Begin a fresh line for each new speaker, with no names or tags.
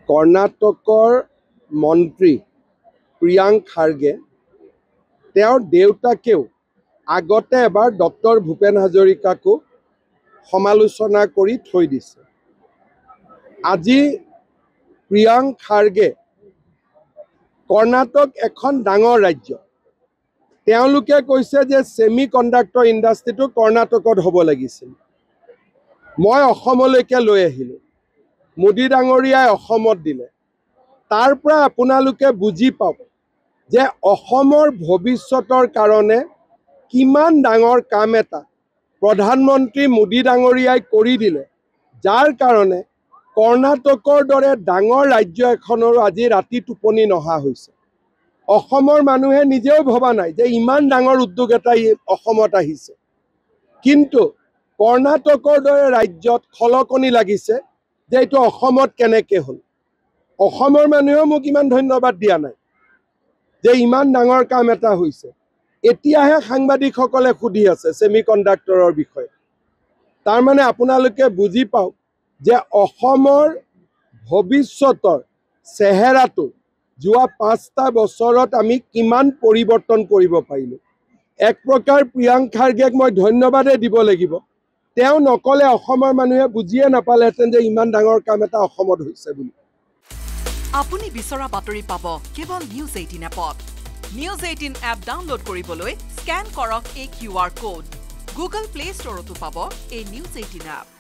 কৰ্ণাটকৰ মন্ত্ৰী প্ৰিয়াংক খাৰ্গে তেওঁৰ দেউতাকেও আগতে এবাৰ ডক্টৰ ভূপেন হাজৰিকাকো সমালোচনা কৰি থৈ দিছে। আজি প্ৰিয়াংক খাৰ্গে কৰ্ণাটক এখন ডাঙৰ ৰাজ্য, তেওঁলোকে কৈছে যে ছেমি কণ্ডাক্টৰ ইণ্ডাষ্ট্ৰিটো কৰ্ণাটকত হ'ব লাগিছিল। মই অসমলৈকে লৈ আহিলোঁ, মোদী ডাঙৰীয়াই অসমত দিলে। তাৰ পৰা আপোনালোকে বুজি পাওক যে অসমৰ ভৱিষ্যতৰ কাৰণে কিমান ডাঙৰ কাম এটা প্ৰধানমন্ত্ৰী মোদী ডাঙৰীয়াই কৰি দিলে, যাৰ কাৰণে কৰ্ণাটকৰ দৰে ডাঙৰ ৰাজ্য এখনৰো আজি ৰাতি টোপনি নহা হৈছে। অসমৰ মানুহে নিজেও ভবা নাই যে ইমান ডাঙৰ উদ্যোগ এটা অসমত আহিছে, কিন্তু কৰ্ণাটকৰ দৰে ৰাজ্যত খলকনি লাগিছে যে এইটো অসমত কেনেকৈ হ'ল। অসমৰ মানুহেও মোক ইমান ধন্যবাদ দিয়া নাই যে ইমান ডাঙৰ কাম এটা হৈছে। এতিয়াহে সাংবাদিকসকলে সুধি আছে ছেমি কণ্ডাক্টৰৰ বিষয়ে। তাৰমানে আপোনালোকে বুজি পাওক যে অসমৰ ভৱিষ্যতৰ চেহেৰাটো যোৱা 5টা বছৰত আমি কিমান পৰিৱৰ্তন কৰিব পাৰিলোঁ। এক প্ৰকাৰ প্ৰিয়াংক খাৰ্গেক মই ধন্যবাদেই দিব লাগিব। তেওঁ নকলে অসমৰ মানুহে বুজিয়ে নাপালেহেঁতেন যে ইমান ডাঙৰ কাম এটা অসমত হৈছে বুলি।
আপুনি বিচৰা বাতৰি পাব কেৱল নিউজ 18 এপত। নিউজ 18 এপ ডাউনলোড কৰিবলৈ স্কেন কৰক এই QR কোড। গুগল প্লে ষ্টৰতো পাব এই নিউজ 18 এপ।